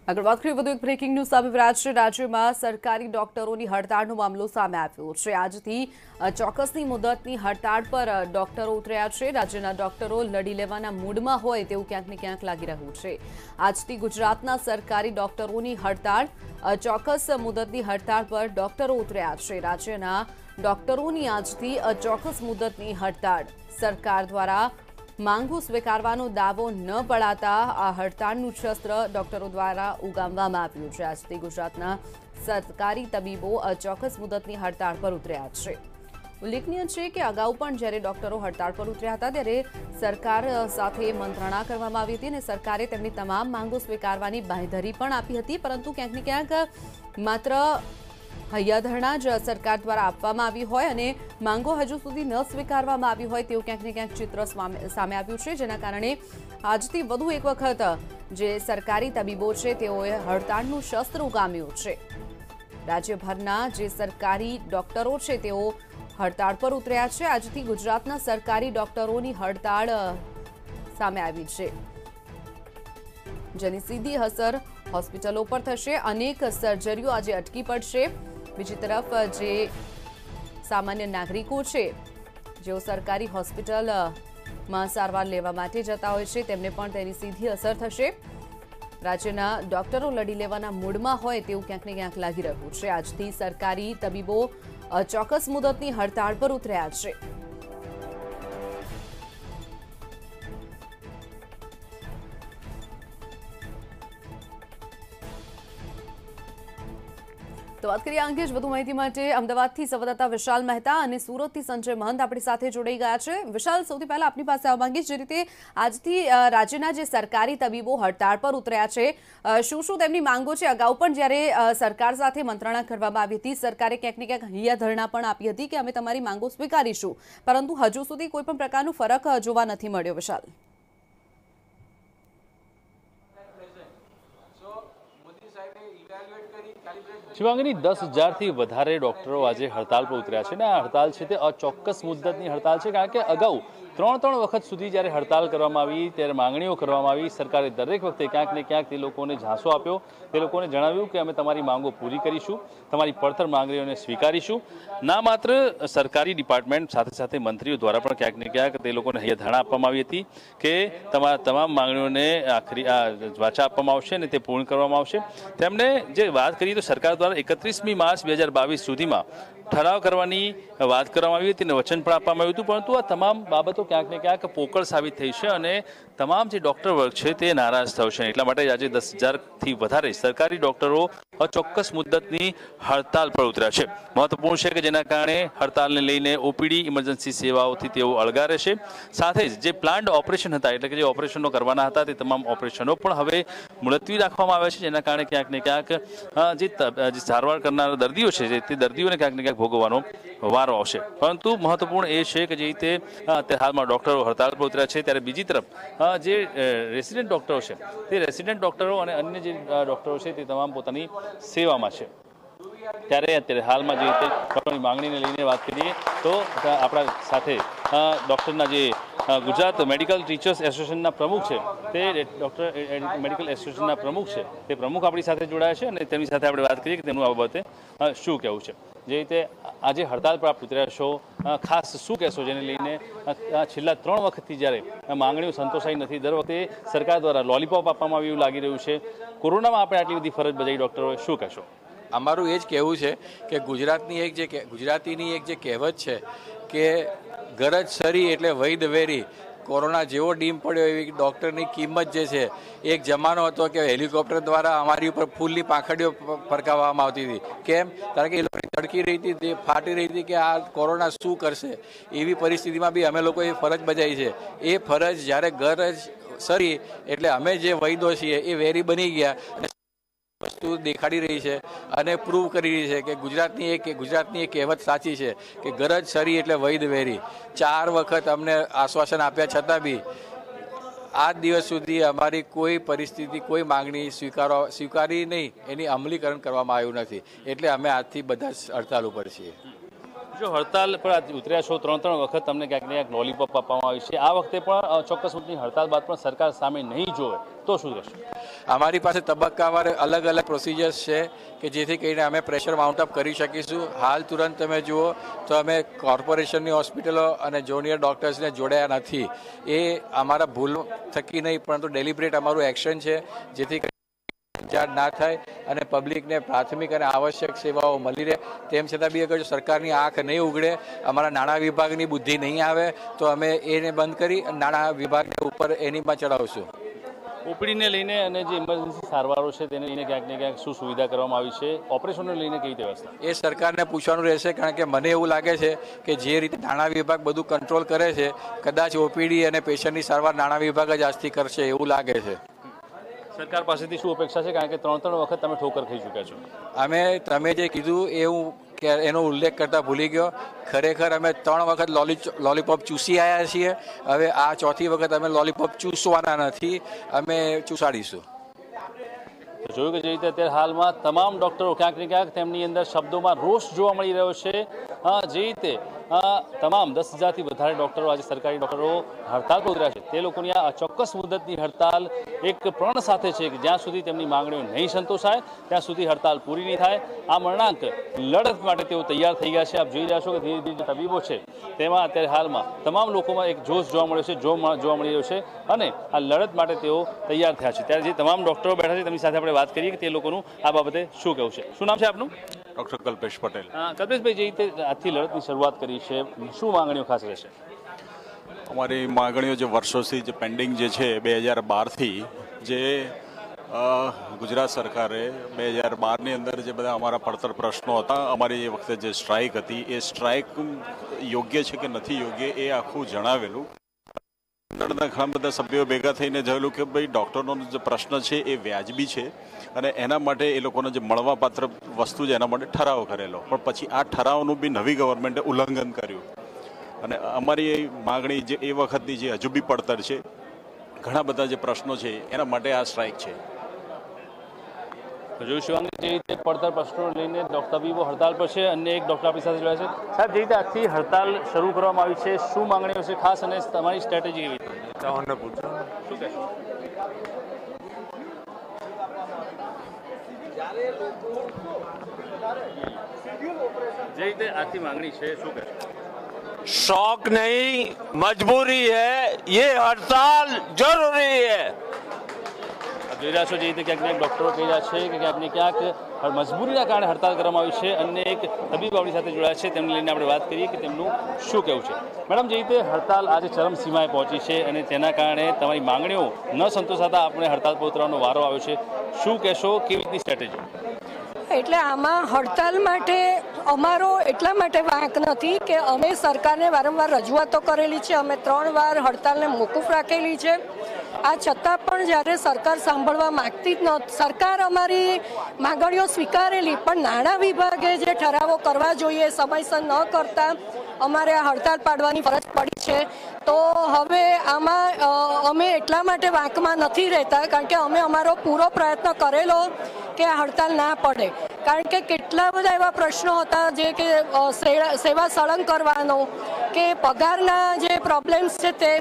આગળ વાત કરીએ વધુ એક બ્રેકિંગ ન્યૂઝ સામે રહ્યા છે। રાજ્યમાં સરકારી ડોક્ટરોની હડતાળનો મામલો સામે આવ્યો છે। આજથી ચોક્કસની મુદતની હડતાળ પર ડોક્ટરો ઉતર્યા છે। રાજ્યના ડોક્ટરો લડી લેવાના મૂડમાં હોય તેવું ક્યાંક ને ક્યાંક લાગી રહ્યું છે। આજથી ગુજરાતના સરકારી ડોક્ટરોની હડતાળ, ચોક્કસ મુદતની હડતાળ પર ડોક્ટરો ઉતર્યા છે। રાજ્યના ડોક્ટરોની આજથી ચોક્કસ મુદતની હડતાળ, સરકાર દ્વારા માંગો સ્વીકારવાનો દાવો ન પડાતા આ હડતાળનું શસ્ત્ર ડોક્ટરો દ્વારા ઉગામવામાં આવ્યું છે। આજથી ગુજરાતના સરકારી તબીબો ચોક્કસ મુદતની હડતાળ પર ઉતર્યા છે। ઉલ્લેખનીય છે કે અગાઉ પણ જ્યારે ડોક્ટરો હડતાળ પર ઉતર્યા હતા ત્યારે સરકાર સાથે મંત્રણા કરવામાં આવી હતી અને સરકારે તેમની તમામ માંગો સ્વીકારવાની બાંહેધરી પણ આપી હતી, પરંતુ ક્યાંક ને ક્યાંક માત્ર હૈયાધરણા જ સરકાર દ્વારા આપવામાં આવી હોય અને માંગો હજુ સુધી ન સ્વીકારવામાં આવી હોય તેવું ક્યાંક ને ક્યાંક ચિત્ર સામે આવ્યું છે, જેના કારણે આજથી વધુ એક વખત જે સરકારી તબીબો છે તેઓએ હડતાળનું શસ્ત્ર ઉગામ્યું છે। રાજ્યભરના જે સરકારી ડોક્ટરો છે તેઓ હડતાળ પર ઉતર્યા છે। આજથી ગુજરાતના સરકારી ડોક્ટરોની હડતાળ સામે આવી છે, જેની સીધી અસર હોસ્પિટલો પર થશે। અનેક સર્જરીઓ આજે અટકી પડશે। બીજી તરફ જે સામાન્ય નાગરિકો છે જેઓ સરકારી હોસ્પિટલમાં સારવાર લેવા માટે જતા હોય છે તેમને પણ તેની સીધી અસર થશે। રાજ્યના ડોક્ટરો લડી લેવાના મૂડમાં હોય તેવું ક્યાંક ને ક્યાંક લાગી રહ્યું છે। આજથી સરકારી તબીબો ચોક્કસ મુદતની હડતાળ પર ઉતર્યા છે। તો વાત કરીએ અંગે જ વધુ માહિતી માટે અમદાવાદથી સંવાદદાતા વિશાલ મહેતા અને સુરતથી સંજય મહંત આપણી સાથે જોડાઈ ગયા છે। વિશાલ, સૌથી પહેલા આપની પાસે આવવા માંગીશ, જે રીતે આજથી રાજ્યના જે સરકારી તબીબો હડતાળ પર ઉતર્યા છે, શું શું તેમની માંગો છે? અગાઉ પણ જ્યારે સરકાર સાથે મંત્રણા કરવામાં આવી હતી, સરકારે ક્યાંક ને ક્યાંક હૈયાધરણા પણ આપી હતી કે અમે તમારી માંગો સ્વીકારીશું, પરંતુ હજુ સુધી કોઈ પણ પ્રકારનો ફરક જોવા નથી મળ્યો। વિશાલ, શિવાંગીની 10,000થી વધારે ડોક્ટરો આજે હડતાલ પર ઉતર્યા છે ને આ હડતાલ છે તે અચોક્કસ મુદ્દતની હડતાલ છે, કારણ કે અગાઉ ત્રણ વખત સુધી જ્યારે હડતાલ કરવામાં આવી ત્યારે માંગણીઓ કરવામાં આવી, સરકારે દરેક વખતે ક્યાંક ને ક્યાંક તે લોકોને ઝાંસો આપ્યો, તે લોકોને જણાવ્યું કે અમે તમારી માંગો પૂરી કરીશું, તમારી પડતર માંગણીઓને સ્વીકારીશું। ના માત્ર સરકારી ડિપાર્ટમેન્ટ, સાથે સાથે મંત્રીઓ દ્વારા પણ ક્યાંક ને ક્યાંક તે લોકોને હૈયાધારણા આપવામાં આવી હતી કે તમામ માંગણીઓને આખરી વાચા આપવામાં આવશે અને તે પૂર્ણ કરવામાં આવશે। તેમણે જે વાત કરી તો સરકાર દ્વારા 31મી માર્ચ 2022 સુધીમાં ઠરાવ કરવાની વાત કરવામાં આવી હતી અને વચન પણ આપવામાં આવ્યું હતું, પરંતુ આ તમામ બાબતો ક્યાંક ને ક્યાંક પોકળ સાબિત થઈ છે અને તમામ જે ડોક્ટર વર્ગ છે તે નારાજ થયો છે। એટલા માટે આજે 10,000થી વધારે સરકારી ડોક્ટરો અચોક્કસ મુદ્દતની હડતાલ પર ઉતર્યા છે। મહત્વપૂર્ણ છે કે જેના કારણે હડતાલને લઈને ઓપીડી ઇમરજન્સી સેવાઓથી તેઓ અળગા રહેશે। સાથે જ જે પ્લાન્ડ ઓપરેશન હતા, એટલે કે જે ઓપરેશનો કરવાના હતા તે તમામ ઓપરેશનો પણ હવે મુલતવી રાખવામાં આવ્યા છે, જેના કારણે ક્યાંક ને ક્યાંક જે સારવાર કરનારા દર્દીઓ છે તે દર્દીઓને ક્યાંક ને ક્યાંક ભોગવવાનો વારો આવશે। પરંતુ મહત્વપૂર્ણ એ છે કે જે રીતે અત્યારે હાલમાં ડોક્ટરો હડતાલ પર ઉતર્યા છે, ત્યારે બીજી તરફ જે રેસિડેન્ટ ડોક્ટરો છે તે રેસિડેન્ટ ડોક્ટરો અને અન્ય જે ડોક્ટરો છે તે તમામ પોતાની સેવામાં છે। ત્યારે અત્યારે હાલમાં જે રીતે ડોક્ટરની માંગણીને લઈને વાત કરીએ તો આપણા સાથે ડોક્ટરના જે ગુજરાત મેડિકલ ટીચર્સ એસોસિએશનના પ્રમુખ છે તે ડોક્ટર મેડિકલ એસોસિએશનના પ્રમુખ છે તે પ્રમુખ આપણી સાથે જોડાયા છે અને તેમની સાથે આપણે વાત કરીએ કે તેમનું આ બાબતે શું કહેવું છે। જે રીતે આજે હડતાલ પર આપ ઉતર્યા છો, ખાસ શું કહેશો જેને લઈને છેલ્લા 3 વખતથી જ્યારે માંગણીઓ સંતોષાઈ નથી, દર વખતે સરકાર દ્વારા લોલીપોપ આપવામાં આવ્યું એવું લાગી રહ્યું છે, કોરોનામાં આપણે આટલી બધી ફરજ બજાવી ડોક્ટરોએ, શું કહેશો? અમારું એ જ કહેવું છે કે ગુજરાતીની એક જે કહેવત છે કે ગરજ સરી એટલે વૈદ વેરી, કોરોના જેવો ડીમ પડ્યો એવી ડૉક્ટરની કિંમત જે છે, એક જમાનો હતો કે હેલિકોપ્ટર દ્વારા અમારી ઉપર ફૂલની પાંખડીઓ ફરકાવવામાં આવતી હતી। કેમ? કારણ કે એ લોકોની તડકી રહી હતી, તે ફાટી રહી હતી કે આ કોરોના શું કરશે, એવી પરિસ્થિતિમાં બી અમે લોકોએ ફરજ બજાવી છે। એ ફરજ જ્યારે ગરજ સરી એટલે અમે જે વૈદો છીએ એ વેરી બની ગયા અને વસ્તુ દેખાડી રહી છે અને પ્રૂવ કરી રહી છે કે ગુજરાતની એક કહેવત સાચી છે કે ગરજ સરી એટલે વૈદ વેરી। 4 વખત અમને આશ્વાસન આપ્યા છતાં બી આજ દિવસ સુધી અમારી કોઈ પરિસ્થિતિ, કોઈ માંગણી સ્વીકારી નહીં, એની અમલીકરણ કરવામાં આવ્યું નથી, એટલે અમે આજથી બધા હડતાલ ઉપર છીએ। જો હડતાલ પર ઉતર્યા છો, 3 વખત તમને ક્યાંક ને ક્યાંક લોલીપોપ આપવામાં આવી છે, આ વખતે પણ ચોક્કસ મુદ્દની હડતાલ બાદ પણ સરકાર સામે નહીં જોવે તો શું રહેશે? અમારી પાસે તબક્કાવાર અલગ અલગ પ્રોસિજર્સ છે કે જેથી કરીને અમે પ્રેશર માઉન્ટ અપ કરી શકીશું. હાલ તુરંત તમે જુઓ તો અમે કોર્પોરેશનની હોસ્પિટલો અને જુનિયર ડૉક્ટર્સને જોડ્યા નથી. એ અમારા ભૂલ થકી નહીં, પરંતુ ડેલિબ્રેટ અમારું એક્શન છે જેથી ના થાય અને પબ્લિકને પ્રાથમિક અને આવશ્યક સેવાઓ મળી રહે. તેમ છતાં બી અગર જો સરકારની આંખ નહીં ઉઘડે, અમારા નાણાં વિભાગની બુદ્ધિ નહીં આવે તો અમે એને બંધ કરી નાણાં વિભાગને ઉપર એનીમાં ચડાવશું. ઓપીડીને લઈને અને જે ઇમરજન્સી સારવારો છે તેને લઈને ક્યાંક ને ક્યાંક શું સુવિધા કરવામાં આવી છે, ઓપરેશનને લઈને કઈ રીતે વ્યવસ્થા? એ સરકારને પૂછવાનું રહેશે, કારણ કે મને એવું લાગે છે કે જે રીતે નાણાં વિભાગ બધું કંટ્રોલ કરે છે, કદાચ ઓપીડી અને પેશન્ટની સારવાર નાણાં વિભાગ જ આજથી કરશે એવું લાગે છે. સરકાર પાસેથી શું અપેક્ષા છે, કારણ કે 3 વખત તમે ઠોકર ખાઈ ચૂક્યા છો? તમે જે કીધું એ હું એનો ઉલ્લેખ કરતા ભૂલી ગયો. ખરેખર અમે 3 વખત લોલીપોપ ચૂસી આવ્યા છીએ. હવે આ 4થી વખત અમે લોલીપોપ ચૂસવાના નથી, અમે ચૂસાડીશું. જોયું કે જે રીતે અત્યારે હાલમાં તમામ ડોક્ટરો ક્યાંક ને ક્યાંક તેમની અંદર શબ્દોમાં રોષ જોવા મળી રહ્યો છે. જે રીતે તમામ 10,000થી વધારે ડોક્ટરો આજે સરકારી ડોક્ટરો હડતાલ પર ઉતર્યા છે. તે લોકોની આ અચોક્કસ મુદતની હડતાલ એક પ્રણ સાથે છે કે જ્યાં સુધી તેમની માંગણીઓ નહીં સંતોષાય ત્યાં સુધી હડતાલ પૂરી નહીં થાય. આ મરણાંક લડત માટે તેઓ તૈયાર થઈ ગયા છે. આપ જોઈ રહ્યા છો કે ધીરે ધીરે જે તબીબો છે તેમાં અત્યારે હાલમાં તમામ લોકોમાં એક જોશ જોવા મળ્યો છે, જોવા મળી રહ્યો છે અને આ લડત માટે તેઓ તૈયાર થયા છે. ત્યારે જે તમામ ડોક્ટરો બેઠા છે તેમની સાથે આપણે વાત કરીએ કે તે લોકોનું આ બાબતે શું કહેવું છે. શું નામ છે આપનું? ડૉક્ટર કલ્પેશ પટેલ. કલ્પેશભાઈ, જે રીતે આજથી લડતની શરૂઆત કરી છે, શું માંગણીઓ ખાસ રહેશે? અમારી માંગણીઓ જે વર્ષોથી જે પેન્ડિંગ જે છે 2012થી જે ગુજરાત સરકારે 2012ની અંદર જે બધા અમારા પડતર પ્રશ્નો હતા, અમારી એ વખતે જે સ્ટ્રાઇક હતી એ સ્ટ્રાઇક યોગ્ય છે કે નથી યોગ્ય એ આખું જણાવેલું. ઘણા બધા સભ્યો ભેગા થઈને જોયેલું કે ભાઈ ડૉક્ટરનો જે પ્રશ્ન છે એ વ્યાજબી છે અને એના માટે એ લોકોને જે મળવાપાત્ર વસ્તુ છે એના માટે ઠરાવ કરેલો. પણ પછી આ ઠરાવનું બી નવી ગવર્મેન્ટે ઉલ્લંઘન કર્યું અને અમારી માગણી જે એ વખતની જે હજુ બી પડતર છે, ઘણા બધા જે પ્રશ્નો છે એના માટે આ સ્ટ્રાઇક છે. જોઈશું જે રીતે પડતર પ્રશ્નો લઈને તબીબો હડતાલ પર છે. અન્ય એક ડૉક્ટર આપણી સાથે જોડાયા છે. સાહેબ, જે રીતે આજથી હડતાલ શરૂ કરવામાં આવી છે, શું માંગણીઓ છે ખાસ અને તમારી સ્ટ્રેટેજી કેવી રીતે? પૂછો શું કહેશો? જે રીતે આજથી માંગણી છે, શું કહેશો? शौक नहीं, मजबूरी है, ये हड़ताल जरूरी है. જોઈ રહ્યા છો જે રીતે ક્યાંક ડોક્ટરો કહી રહ્યા છે કે ક્યાંક ને ક્યાંક મજબૂરીના કારણે હડતાલ કરવામાં આવી છે. અન્ય એક તબીબ આપણી સાથે જોડાયા છે, તેમને લઈને આપણે વાત કરીએ કે તેમનું શું કહેવું છે. મેડમ, જે રીતે હડતાલ આજે ચરમસીમાએ પહોંચી છે અને તેના કારણે તમારી માંગણીઓ ન સંતોષાતા આપણે હડતાલ પર ઉતરવાનો વારો આવ્યો છે, શું કહેશો, કેવી રીતની સ્ટ્રેટેજી? એટલે આમાં હડતાલ માટે અમારો એટલા માટે વાંક નથી કે અમે સરકારને વારંવાર રજૂઆતો કરેલી છે. અમે 3 વાર હડતાલને મોકૂફ રાખેલી છે. આ છતાં પણ જ્યારે સરકાર સાંભળવા માંગતી જ નહોતી, સરકાર અમારી માંગણીઓ સ્વીકારેલી પણ નાણાં વિભાગે જે ઠરાવો કરવા જોઈએ સમયસર ન કરતા અમારે આ હડતાલ પાડવાની ફરજ પડી છે. તો હવે આમાં અમે એટલા માટે વાંકમાં નથી રહેતા કારણ કે અમે અમારો પૂરો પ્રયત્ન કરેલો કે આ હડતાલ ના પડે. કારણ કે કેટલા બધા એવા પ્રશ્નો હતા જે કે સેવા સળંગ કરવાનો કે પગારના જે પ્રોબ્લેમ્સ છે તે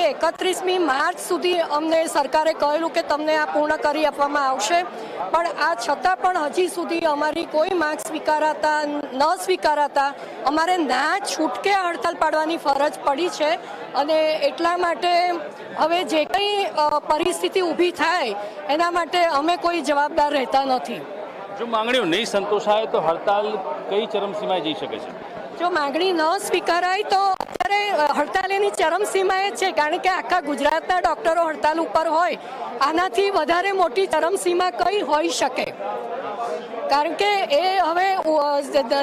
31મી માર્ચ સુધી અમને સરકારે કહેલું કે તમને આ પૂર્ણ કરી આપવામાં આવશે. પણ આ છતાં પણ હજી સુધી અમારી કોઈ માંગ સ્વીકારાતા અમારે ના છૂટકે હડતાલ પાડવાની ફરજ પડી છે. અને એટલા માટે હવે જે કંઈ પરિસ્થિતિ ઊભી થાય એના માટે અમે કોઈ જવાબદાર રહેતા નથી. જો માંગણીઓ નહીં સંતોષાય તો હડતાલ કઈ ચરમસીમાએ જઈ શકે છે? જો માંગણી ન સ્વીકારાય તો અત્યારે હડતાલ એની ચરમસીમાએ છે, કારણ કે આખા ગુજરાતના ડૉક્ટરો હડતાલ ઉપર હોય, આનાથી વધારે મોટી ચરમસીમા કઈ હોઈ શકે? કારણ કે એ હવે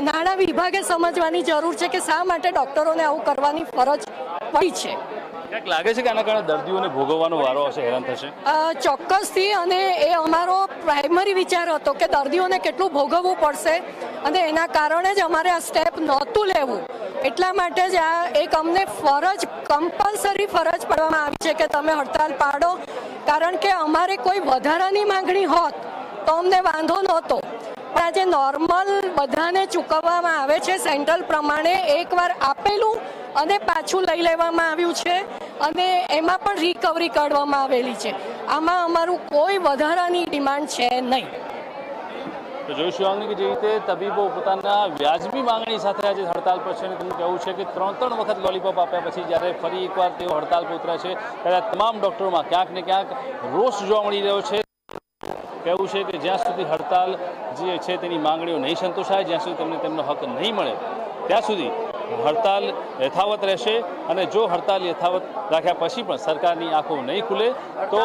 નાણાં વિભાગે સમજવાની જરૂર છે કે શા માટે ડૉક્ટરોને આવું કરવાની ફરજ પડી છે. ક્યાંક લાગે છે કે આના કારણે દર્દીઓને ભોગવવાનો વારો આવશે, હેરાન થશે? ચોક્કસથી, અને એ અમારો પ્રાઇમરી વિચાર હતો કે દર્દીઓને કેટલું ભોગવવું પડશે અને એના કારણે જ અમારે આ સ્ટેપ નહોતું લેવું. એટલા માટે જ આ એક અમને કમ્પલસરી ફરજ પાડવામાં આવી છે કે તમે હડતાલ પાડો. કારણ કે અમારે કોઈ વધારાની માંગણી હોત તો અમને વાંધો નહોતો, પણ આજે નોર્મલ બધાને ચૂકવવામાં આવે છે સેન્ટ્રલ પ્રમાણે, એકવાર આપેલું અને પાછું લઈ લેવામાં આવ્યું છે અને એમાં પણ રિકવરી કરવામાં આવેલી છે. આમાં અમારું કોઈ વધારાની ડિમાન્ડ છે નહીં. તો જોઈશું કે જે રીતે તબીબો પોતાના વ્યાજબી માંગણી સાથે આજે હડતાલ પર છે અને તેમનું કહેવું છે કે 3 વખત લોલીપોપ આપ્યા પછી જ્યારે ફરી એકવાર તેઓ હડતાલ પર ઉતર્યા છે ત્યારે તમામ ડોક્ટરોમાં ક્યાંક ને ક્યાંક રોષ જોવા મળી રહ્યો છે. કહેવું છે કે જ્યાં સુધી હડતાલ જે છે તેની માંગણીઓ નહીં સંતોષાય, જ્યાં સુધી તેમને તેમનો હક નહીં મળે ત્યાં સુધી હડતાલ યથાવત રહેશે અને જો હડતાલ યથાવત રાખ્યા પછી પણ સરકારની આંખો નહીં ખુલે તો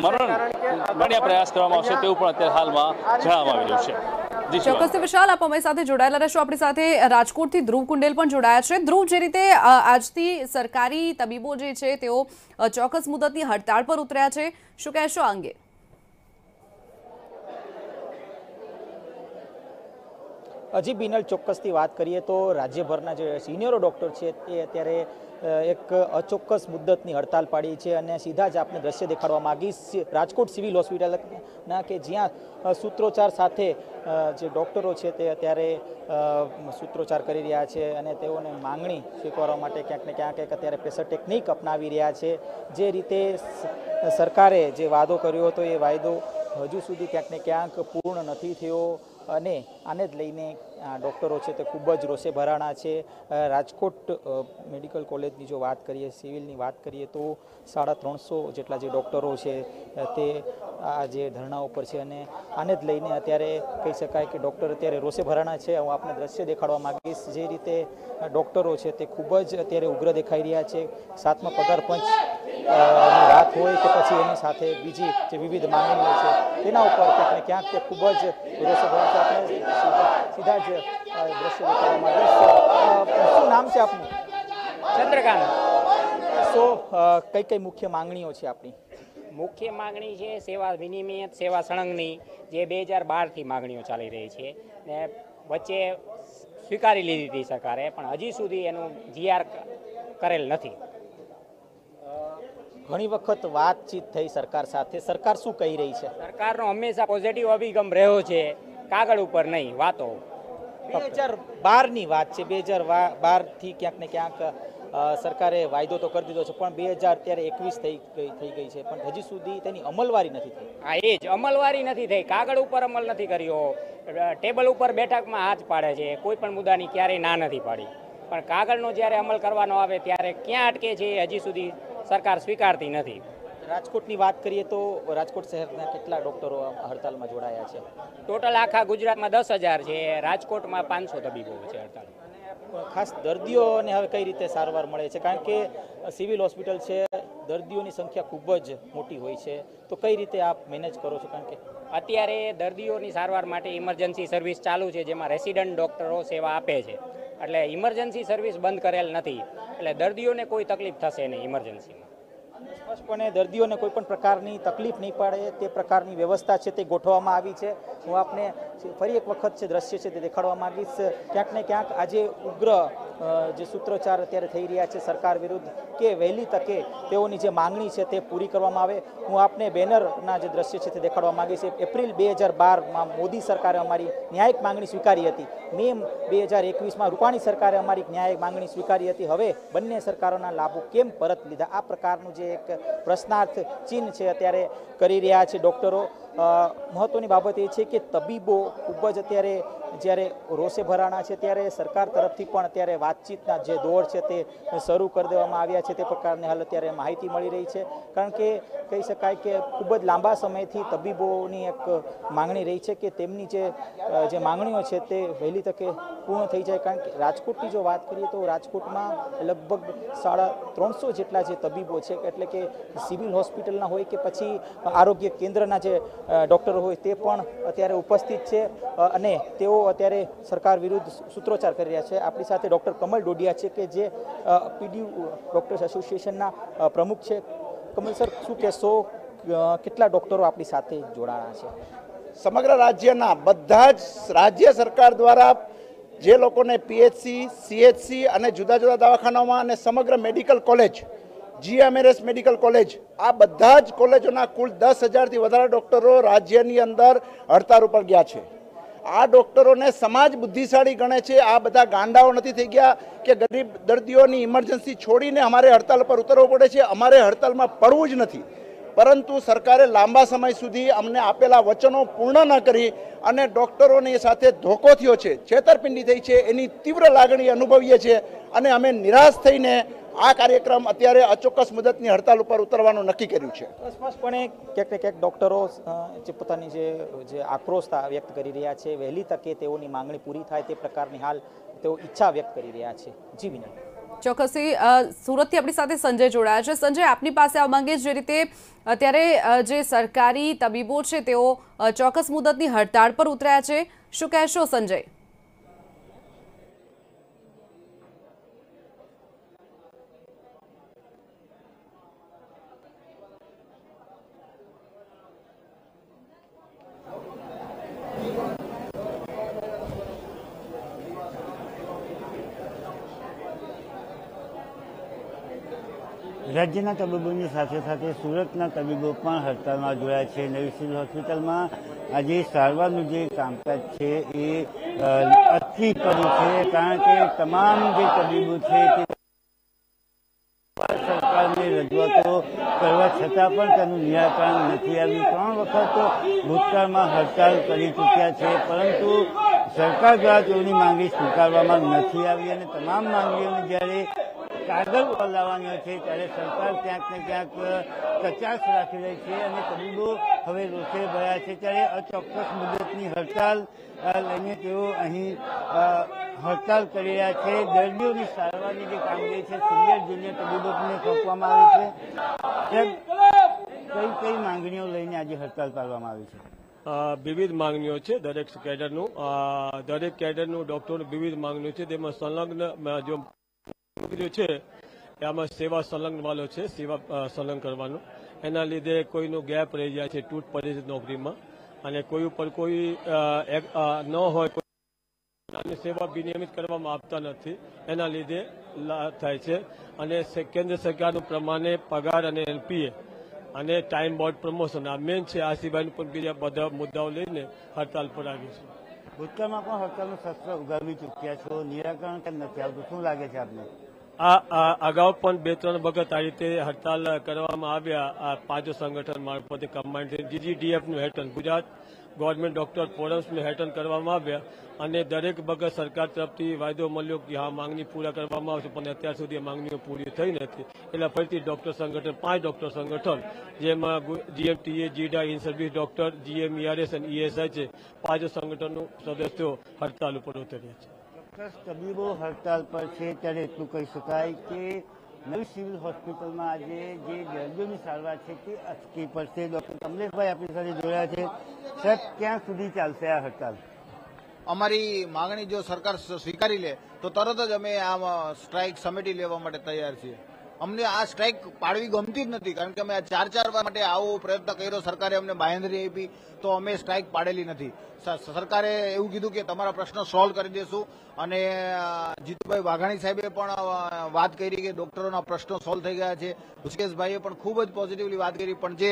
મરણ્યા પ્રયાસ કરવામાં આવશે તેવું પણ અત્યારે હાલમાં જણાવવામાં આવી રહ્યું છે. ચોક્કસ વિશાલ, આપ અમારી સાથે જોડાયેલા રહેશો. આપણી સાથે રાજકોટથી ધ્રુવ કુંડેલ પણ જોડાયા છે. ધ્રુવ, જે રીતે આજથી સરકારી તબીબો જે છે તેઓ ચોક્કસ મુદતની હડતાળ પર ઉતર્યા છે, શું કહેશો આ અંગે? હજી બિનલ, ચોક્કસથી વાત કરીએ તો રાજ્યભરના જે સિનિયરો ડૉક્ટર છે એ અત્યારે એક અચોક્કસ મુદ્દતની હડતાલ પાડી છે અને સીધા જ આપને દ્રશ્ય દેખાડવા માંગીશ રાજકોટ સિવિલ હોસ્પિટલના કે જ્યાં સૂત્રોચ્ચાર સાથે જે ડૉક્ટરો છે તે અત્યારે સૂત્રોચ્ચાર કરી રહ્યા છે અને તેઓને માંગણી સ્વીકારવા માટે ક્યાંક ને ક્યાંક અત્યારે પ્રેશર ટેકનિક અપનાવી રહ્યા છે. જે રીતે સરકારે જે વાયદો કર્યો હતો એ વાયદો હજુ સુધી ક્યાંક ને ક્યાંક પૂર્ણ નથી થયો અને આને જ લઈને ડૉક્ટરો છે તે ખૂબ જ રોષે ભરાણા છે. રાજકોટ મેડિકલ કોલેજની જો વાત કરીએ, સિવિલની વાત કરીએ તો 350 જેટલા જે ડૉક્ટરો છે તે આ જે ધરણા ઉપર છે અને આને જ લઈને અત્યારે કહી શકાય કે ડૉક્ટર અત્યારે રોષે ભરાણા છે. હું આપને દ્રશ્ય દેખાડવા માગીશ. જે રીતે ડૉક્ટરો છે તે ખૂબ જ અત્યારે ઉગ્ર દેખાઈ રહ્યા છે. 7મા પગાર પંચ વાત હોય કે પછી એની સાથે બીજી જે વિવિધ માંગણીઓ છે તેના ઉપર ક્યાંક ને ક્યાંક તે ખૂબ જ રોષે ભરાય છે. આપણે સીધા જ દ્રશ્ય દેખાડવા માંગીશ. શું નામ છે આપનું? ચંદ્રકાંત. કઈ કઈ મુખ્ય માંગણીઓ છે આપણી? મુખ્ય માંગણી છે સેવા વિનિમય સેવા સળંગની, જે 2012થી માંગણીઓ ચાલી રહી છે ને વચ્ચે સ્વીકારી લીધી હતી સરકારે, પણ હજી સુધી એનું જીઆર કરેલ નથી. ઘણી વખત વાતચીત થઈ સરકાર સાથે, સરકાર શું કહી રહી છે? સરકારનો હંમેશા પોઝિટિવ અભિગમ રહ્યો છે, કાગળ ઉપર નહીં, વાતો. 2012ની વાત છે. 2012થી ક્યાંક ને ક્યાંક સરકારે વાયદો તો કરી દીધો છે પણ 2021 થઈ ગઈ છે પણ હજી સુધી તેની અમલવારી નથી થઈ. હા, એ જ અમલવારી નથી થઈ. કાગળ ઉપર અમલ નથી કર્યો. ટેબલ ઉપર બેઠકમાં હાથ પાડે છે, કોઈ પણ મુદ્દાની ક્યારેય ના નથી પાડી, પણ કાગળનો જ્યારે અમલ કરવાનો આવે ત્યારે ક્યાં અટકે છે હજી સુધી સરકાર સ્વીકારતી નથી. રાજકોટની વાત કરીએ તો રાજકોટ શહેરના કેટલા ડૉક્ટરો હડતાલમાં જોડાયા છે? ટોટલ આખા ગુજરાતમાં 10,000 છે, રાજકોટમાં 500 તબીબો છે હડતાલ. ખાસ દર્દીઓને હવે કઈ રીતે સારવાર મળે છે? કારણ કે સિવિલ હોસ્પિટલ છે, દર્દીઓની સંખ્યા ખૂબ જ મોટી હોય છે, તો કઈ રીતે આપ મેનેજ કરો છો? કારણ કે અત્યારે દર્દીઓની સારવાર માટે ઇમરજન્સી સર્વિસ ચાલુ છે, જેમાં રેસિડન્ટ ડૉક્ટરો સેવા આપે છે, એટલે ઇમરજન્સી સર્વિસ બંધ કરેલ નથી, એટલે દર્દીઓને કોઈ તકલીફ થશે નહીં ઇમરજન્સીમાં. સ્પષ્ટપણે દર્દીઓને કોઈ પણ પ્રકારની તકલીફ નહીં પડે તે પ્રકારની વ્યવસ્થા છે તે ગોઠવવામાં આવી છે. હું આપને ફરી એક વખત છે દ્રશ્ય છે તે દેખાડવા માંગીશ. ક્યાંક ને ક્યાંક આજે ઉગ્ર જે સૂત્રોચ્ચાર અત્યારે થઈ રહ્યા છે સરકાર વિરુદ્ધ કે વહેલી તકે તેઓની જે માંગણી છે તે પૂરી કરવામાં આવે. હું આપને બેનરના જે દ્રશ્ય છે તે દેખાડવા માંગીશ. એપ્રિલ 2012માં મોદી સરકારે અમારી ન્યાયિક માંગણી સ્વીકારી હતી. મે 2021માં રૂપાણી સરકારે અમારી ન્યાયિક માંગણી સ્વીકારી હતી. હવે બંને સરકારોના લાભો કેમ પરત લીધા? આ પ્રકારનું જે એક પ્રશ્નાર્થ ચિહ્ન છે અત્યારે કરી રહ્યા છે ડૉક્ટરો. મહત્વની બાબત એ છે કે તબીબો ખૂબ જ અત્યારે જ્યારે રોષે ભરાણા છે ત્યારે સરકાર તરફથી પણ અત્યારે વાતચીતના જે દોર છે તે શરૂ કરી દેવામાં આવ્યા છે. તે પ્રકારની હાલ અત્યારે માહિતી મળી રહી છે. કારણ કે કહી શકાય કે ખૂબ જ લાંબા સમયથી તબીબોની એક માંગણી રહી છે કે તેમની જે માંગણીઓ છે તે વહેલી તકે પૂર્ણ થઈ જાય. કારણ કે રાજકોટની જો વાત કરીએ તો રાજકોટમાં લગભગ 350 જેટલા જે તબીબો છે, એટલે કે સિવિલ હોસ્પિટલના હોય કે પછી આરોગ્ય કેન્દ્રના જે ડૉક્ટરો હોય તે પણ અત્યારે ઉપસ્થિત છે અને તેઓ અત્યારે સરકાર વિરુદ્ધ સૂત્રોચ્ચાર કરી રહ્યા છે. આપણી સાથે ડૉક્ટર કમલ ડોડિયા છે કે જે પીડી ડૉક્ટર્સ એસોસિએશનના પ્રમુખ છે. કમલ સર, શું કહેશો? કેટલા ડૉક્ટરો આપણી સાથે જોડાણા છે? સમગ્ર રાજ્યના બધા જ રાજ્ય સરકાર દ્વારા જે લોકોને પીએચસી, સીએચસી અને જુદા જુદા દવાખાનાઓમાં અને સમગ્ર medical college, GMRS medical college, આ બધા જ કોલેજોના કુલ 10,000થી વધારે ડૉક્ટરો રાજ્યની અંદર હડતાળ ઉપર ગયા છે. આ ડોક્ટરોને સમાજ બુદ્ધિશાળી ગણે છે। આ બધા ગાંડાઓ નથી થઈ ગયા કે ગરીબ દર્દીઓની ઇમરજન્સી છોડીને અમારે હડતાલ પર ઉતરવું પડે છે। અમારે હડતાલમાં પડવું જ નથી, પરંતુ સરકારે લાંબા સમય સુધી અમને આપેલા વચનો પૂર્ણ ન કરી અને ડોક્ટરોની સાથે ધોકો થયો છે, છેતરપિંડી થઈ છે, એની તીવ્ર લાગણી અનુભવીએ છીએ અને અમે નિરાશ થઈને આ કાર્યક્રમ અત્યારે અચોક્કસ મુદતની હડતાલ ઉપર ઉતરવાનું નક્કી કર્યું છે। સ્પષ્ટપણે ક્યાંક ને ક્યાંક ડોક્ટરો જે પોતાની જે આક્રોશતા વ્યક્ત કરી રહ્યા છે, વહેલી તકે તેઓની માંગણી પૂરી થાય તે પ્રકારની હાલ તેઓ ઈચ્છા વ્યક્ત કરી રહ્યા છે। જી વિનય, ચોક્કસથી સુરતથી આપણી સાથે સંજય જોડાયા છે। સંજય, આપની પાસે આ માંગે જે રીતે અત્યારે જે સરકારી તબીબો છે તેઓ ચોક્કસ મુદતની હડતાળ પર ઉતર્યા છે, શું કહેશો સંજય? રાજ્યના તબીબોની સાથે સાથે સુરતના તબીબો પણ હડતાલમાં જોડાયા છે। નવી સિવિલ હોસ્પિટલમાં આજે સારવારનું જે કામકાજ છે એ અટકી પડ્યું છે, કારણ કે તમામ જે તબીબો છે તે સરકારને રજૂઆતો કરવા છતાં પણ તેનું નિરાકરણ નથી આવ્યું। 3 વખત ભૂતકાળમાં હડતાલ કરી ચૂક્યા છે, પરંતુ સરકાર દ્વારા તેઓની માંગણી સ્વીકારવામાં નથી આવી અને તમામ માંગણીઓને જ્યારે કાગળ પર લાવવાની હોય છે ત્યારે સરકાર ક્યાંક ને ક્યાંક કચાશ રાખી રહી છે અને તબીબો હવે રોષે ભર્યા છે। ત્યારે અચોક્કસ મુદતની હડતાલ લઈને તેઓ અહીં હડતાલ કરી રહ્યા છે। દર્દીઓની સારવારની જે કામગીરી છે સિનિયર જુનિયર તબીબોને સોંપવામાં આવી છે। કઈ કઈ માંગણીઓ લઈને આજે હડતાલ પાડવામાં આવી છે? વિવિધ માંગણીઓ છે દરેક કેડરનું ડોક્ટરોની વિવિધ માંગણીઓ છે, તેમાં સંલગ્ન જો છે એમાં સેવા સંલગ્ન વાળો છે, સેવા સંલગ્ન કરવાનું, એના લીધે કોઈનું ગેપ રહી જાય છે, તૂટ પડે છે નોકરીમાં અને કોઈ ઉપર કોઈ ન હોય, સેવા વિનિયમિત કરવામાં આપતા નથી, એના લીધે થાય છે। અને કેન્દ્ર સરકારનું પ્રમાણે પગાર અને એલપીએ અને ટાઈમ બોર્ડ પ્રમોશન આ મેન છે। આ સિવાયનું પણ બીજા બધા મુદ્દાઓ લઈને હડતાલ પર આવી છે। ભૂતકાળમાં પણ હડતાલનું શસ્ત્ર ઉગાવી ચૂક્યા છો, નિરાકરણ કેમ નથી આવતું, શું લાગે છે આપને? આ અગાઉ પણ 2-3 વખત આ રીતે હડતાલ કરવામાં આવ્યા આ 5 સંગઠન મારફતે કમ્બાઇન્ડ GGDF-નું હેઠળ ગુજરાત ગવર્મેન્ટ ડોક્ટર ફોરમ્સનું હેઠળ કરવામાં આવ્યા અને દરેક વખત સરકાર તરફથી વાયદો મળ્યો કે હા માંગણી પૂરા કરવામાં આવશે, પણ અત્યાર સુધી માંગણીઓ પૂરી થઈ નથી। એટલે ફરીથી ડોક્ટર સંગઠન 5 ડોક્ટર સંગઠન જેમાં GMTA, જીડા, ઇન સર્વિસ ડોક્ટર, GMERS અને ESI છે, 5 સંગઠનનું સદસ્યો હડતાલ ઉપર ઉતર્યા છે। તબીબો હડતાલ પર છે ત્યારે એટલું કહી શકાય કે નવી સિવિલ હોસ્પિટલમાં આજે જે દર્દીઓની સારવાર છે તે અટકી પડશે। ડોક્ટર કમલેશભાઈ આપણી સાથે જોડાયા છે। સાહેબ, ક્યાં સુધી ચાલશે આ હડતાલ? અમારી માંગણી જો સરકાર સ્વીકારી લે તો તરત જ અમે આ સ્ટ્રાઇક સમેટી લેવા માટે તૈયાર છીએ। અમને આ સ્ટ્રાઇક પાડવી ગમતી જ નથી, કારણ કે અમે 4 વાર માટે આવો પ્રયત્ન કર્યો, સરકારે અમને બાંહેધરી આપી તો અમે સ્ટ્રાઇક પાડેલી નથી। સરકારે એવું કીધું કે તમારા પ્રશ્નો સોલ્વ કરી દેશું અને જીતુભાઈ વાઘાણી સાહેબે પણ વાત કરી કે ડોક્ટરોના પ્રશ્નો સોલ્વ થઈ ગયા છે। ઋષિકેશભાઈએ પણ ખૂબ જ પોઝિટિવલી વાત કરી, પણ જે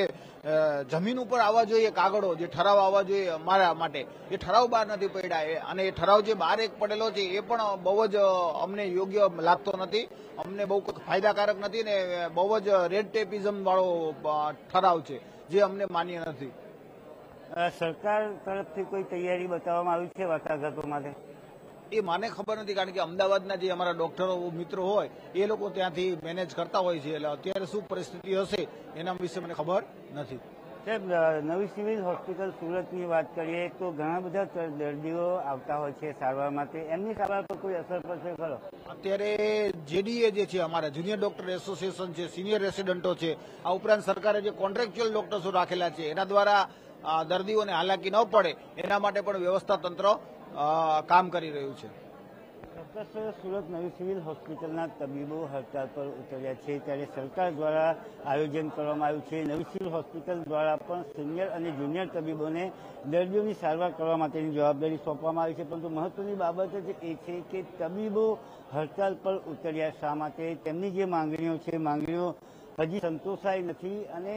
જમીન ઉપર આવવા જોઈએ કાગળો, જે ઠરાવ આવવા જોઈએ અમારા માટે, એ ઠરાવ બહાર નથી પડ્યા અને એ ઠરાવ જે બહાર એક પડેલો છે એ પણ બહુ જ અમને યોગ્ય લાગતો નથી, અમને બહુ ફાયદાકારક નથી ને બહુ જ રેડ ટેપિઝમ વાળો ઠરાવ છે જે અમને માન્ય નથી। સરકાર તરફથી કોઈ તૈયારી બતાવવામાં આવી છે વાટાઘાટો માટે? એ મને ખબર નથી, કારણ કે અમદાવાદના જે અમારા ડોક્ટરો મિત્રો હોય એ લોકો ત્યાંથી મેનેજ કરતા હોય છે, એટલે અત્યારે શું પરિસ્થિતિ હશે એના વિશે મને ખબર નથી। સાહેબ, નવી સિવિલ હોસ્પિટલ સુરતની વાત કરીએ તો ઘણા બધા દર્દીઓ આવતા હોય છે સારવાર માટે, એમની સારવાર પર કોઈ અસર પડશે ખરો? અત્યારે JDA જે છે અમારા જુનિયર ડોક્ટર એસોસિએશન છે, સિનિયર રેસિડન્ટો છે, આ ઉપરાંત સરકારે જે કોન્ટ્રાક્ચ્યુઅલ ડોક્ટર્સો રાખેલા છે એના દ્વારા દર્દીઓને હાલાકી ન પડે એના માટે પણ વ્યવસ્થા તંત્ર કામ કરી રહ્યું છે। સુરત નવી સિવિલ હોસ્પિટલના તબીબો હડતાલ પર ઉતર્યા છે ત્યારે સરકાર દ્વારા આયોજન કરવામાં આવ્યું છે। નવી સિવિલ હોસ્પિટલ દ્વારા પણ સિનિયર અને જુનિયર તબીબોને દર્દીઓની સારવાર કરવા માટેની જવાબદારી સોંપવામાં આવી છે, પરંતુ મહત્વની બાબત જ એ છે કે તબીબો હડતાલ પર ઉતર્યા શા માટે, તેમની જે માંગણીઓ છે માંગણીઓ હજી સંતોષાઈ નથી અને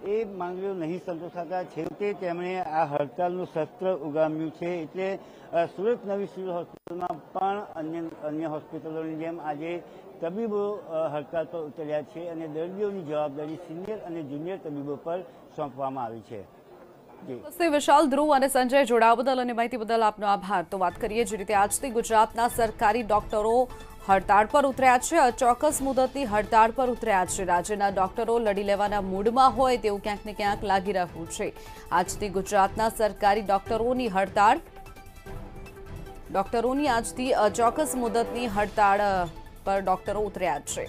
એ માંગણીઓ નહીં સંતોષાતા છેવટે તેમણે આ હડતાલનું શસ્ત્ર ઉગામ્યું છે. એટલે સુરત નવી સિવિલ હોસ્પિટલમાં પણ અન્ય હોસ્પિટલોની જેમ આજે તબીબો હડતાલ પર ઉતર્યા છે અને દર્દીઓની જવાબદારી સિનિયર અને જુનિયર તબીબો પર સોંપવામાં આવી છે. વિશાલ, ધ્રુવ અને સંજય જોડાવા બદલ અને માહિતી બદલ આપનો આભાર. તો વાત કરીએ જે રીતે આજથી ગુજરાતના સરકારી ડોક્ટરો હડતાળ પર ઉતર્યા છે, અચોક્કસ મુદતની હડતાળ પર ઉતર્યા છે. રાજ્યના ડોક્ટરો લડી લેવાના મૂડમાં હોય તેવું ક્યાંક ને ક્યાંક લાગી રહ્યું છે. આજથી ગુજરાતના સરકારી ડોક્ટરોની હડતાળ, ડોક્ટરોની આજથી અચોક્કસ મુદતની હડતાળ પર ડોક્ટરો ઉતર્યા છે.